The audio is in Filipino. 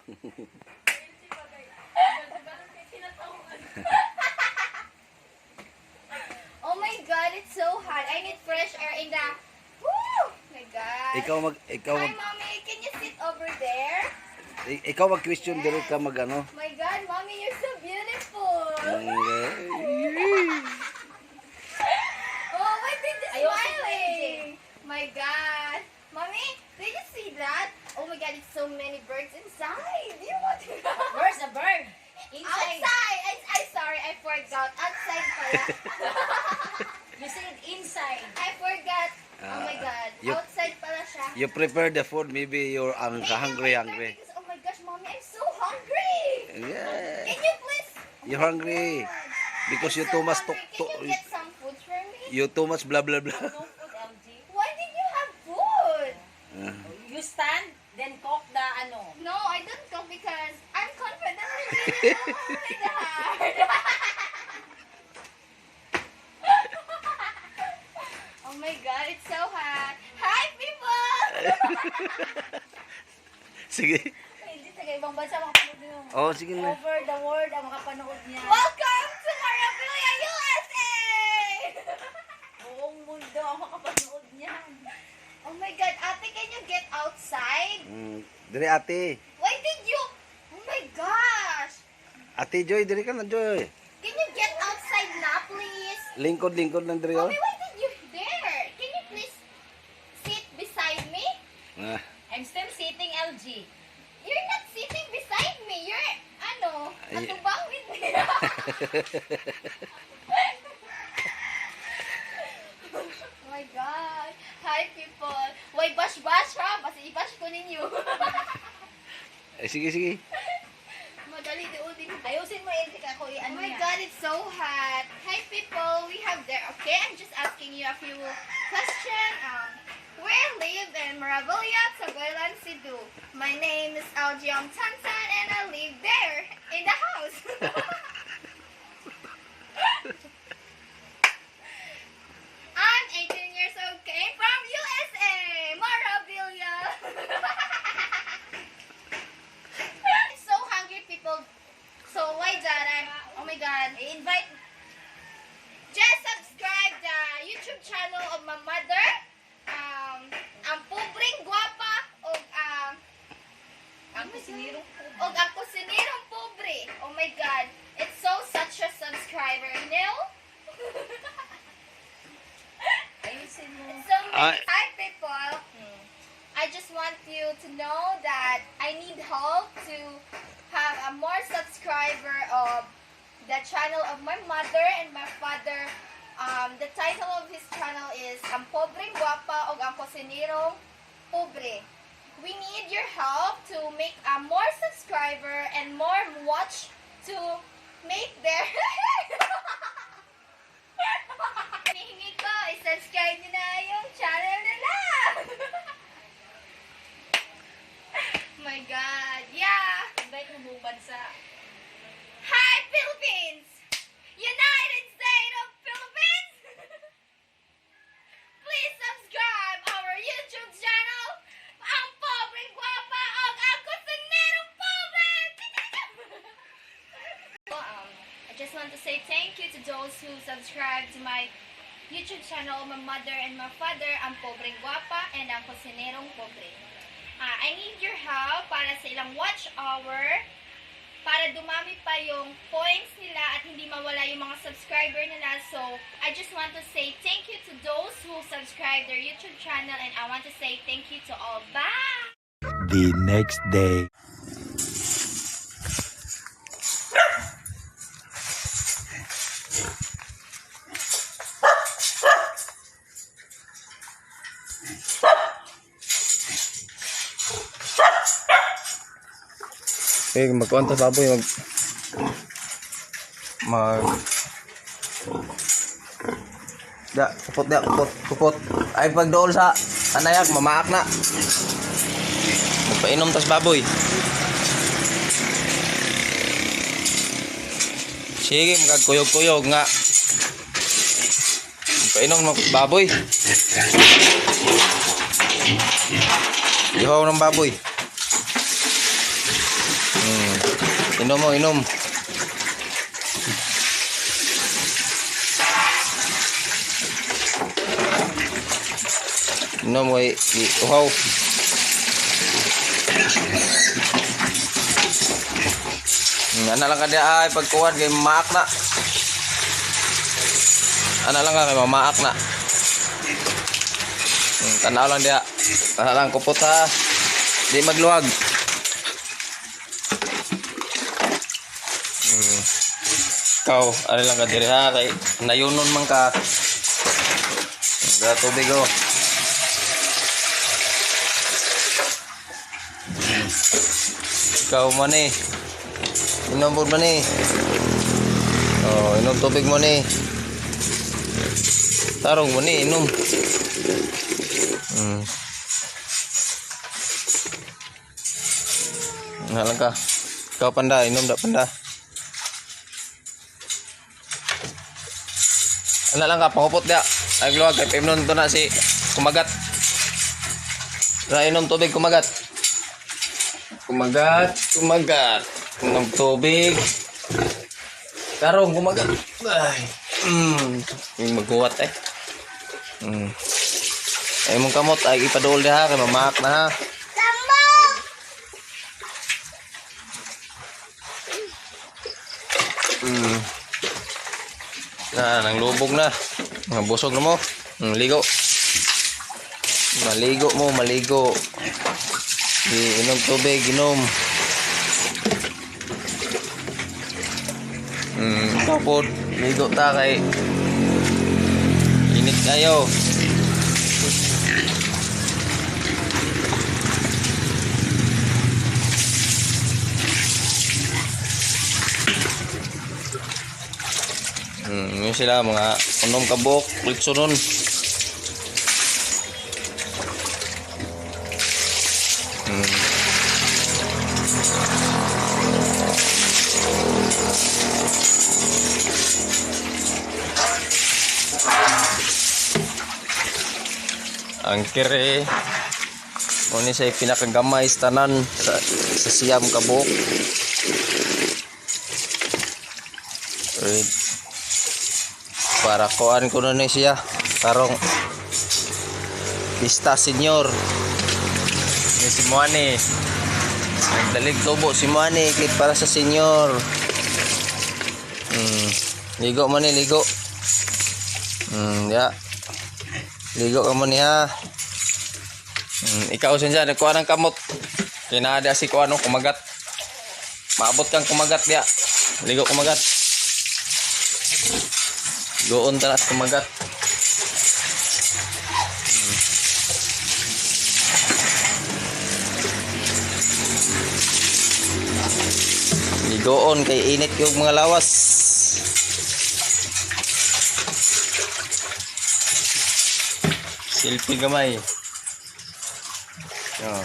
Oh my God, it's so hot. I need fresh air in the... Woo! My God. Hi, Mommy. Can you sit over there? Ikaw mag-question dire ka magano. My God, Mommy, you're so beautiful. Oh, why did you smiling? My God. Mommy, did you see that? Oh my God, it's so many birds inside. Do you want to go? Where's the bird? Inside. Outside. I sorry, I forgot. Outside pala. You said inside. I forgot. Oh my God. Outside pala siya. You prepare the food, maybe you're Maybe hungry. because, oh my gosh, Mommy, I'm so hungry. Yeah. Can you please? You're hungry. Because you I'm so too much hungry. Can you get some food for me? you too much blah blah blah. No food, LG. Why did you have food? You stand, then cook the ano. No, I don't cook because I'm confident in the heart. Oh my God, it's so hot. Hi, people! Sige. Hindi taga ibang bansa makapanood nyo. Oh, sige na. Over the world ang makapanood niya. Welcome to Marabilia, USA! Buong mundo ang makapanood niya. Oh my God, ate, can you get outside? Dire ate. Why did you... Oh my gosh! Ate Joy, dire ka na Joy. Can you get outside na, please? Lingkod lang dire oh. Mommy, why did you there? Can you please sit beside me? I'm still sitting, LG. You're not sitting beside me. You're, katubang with me. Oh my God. Hi, people. Why bash-bash ha? Basta i-bash ko ninyo. Sige. Madali din. Ayusin mo, LG, ako Oh i-ano my yan. God, it's so hot. Hi, people. We have there. Okay, I'm just asking you a few questions. Where live in Marabilia, Taguilan, Cebu? My name is Algiam Tantan and I live there in the house. I'm 18 years old, came from USA, Marabilia. I'm so hungry, people. So why that? Oh my God, invite. Just subscribe the YouTube channel of my mother. Ang pobreng guwapa o Ang kusinirong o ang kusinirong pobre. Oh my God, it's so such a subscriber, you know? Ayusin mo. So many hi people. I just want you to know that I need help to have a more subscriber of the channel of my mother and my father. The title of his channel is Ang Pobreng Guwapa o Ang Kusinirong Pobre. We need your help to make a more subscriber and more watch to make their... Hinihingi ko, i-subscribe nyo na yung channel nila. My God, yeah. Invite mo buong bansa. Hi, Philippines! United States of Philippines! Please subscribe our YouTube channel, Ang Pobreng Guwapa o Ang Kusinirong Pobre! I just want to say thank you to those who subscribe to my YouTube channel, my mother and my father, Ang Pobreng Guwapa and Ang Kusinirong Pobre. I need your help para sa ilang watch hour, para dumami pa yung points nila at hindi mawala yung mga subscriber nila. So, I just want to say thank you to those who subscribe their YouTube channel and I want to say thank you to all. Bye! The next day. Okay, magkuhan to baboy kupot. Ay pagdool sa anayak, mamaak na. Magpainom tas baboy. Sige, magkuyog-kuyog nga. Magpainom ng baboy. Ihaw ng baboy. Inom mo, inom. Inom mo, uhaw. Ana lang ka dia ay pagkuhan kay maak na. Ana lang ka kay mamaak na. Tanaw lang dia. Ana lang kupot ha. Di magluwag. Ikaw, ano lang ka diri ha kay nayunon man ka. Ga tubig oh. Ikaw man eh. Inom po man eh. Oh, inom tubig mo ni. Tarong mo ni, inom. Nga lang ka. Ikaw panda, inom da panda. Ano lang ka, pangupot dia. Ay gluwag, kay pimnon to na si kumagat. Inom tubig, kumagat. Kumagat. Inom tubig. Tarong, kumagat. Ay. Yung magkuwat eh. Ay mong kamot, ay ipadool dia ha, kay mamaak na ha. Nang lubog na. Busog na mo. Ligo. Maligo. Inom tubig, inom. Tapos, ligo ta kay init kayo. Yun sila mga unom kabok, litsunon. Ang kire muni say pinakagamay sa tanan sa siyam kabok. Para kuan ko na siya karong pista senior ni si Muani. Nagdalig tubo si Muani kit para sa senior. Ligo man ni ligo. Ya. Ligo ka man niya. Ikaw sinja nagkuha ng kamot. Kinada si kuan kumagat. Maabot kang kumagat dia. Ligo kumagat. Goon tanas kumagat. Ligoon kay init yung mga lawas. Selfie gamay. Oh.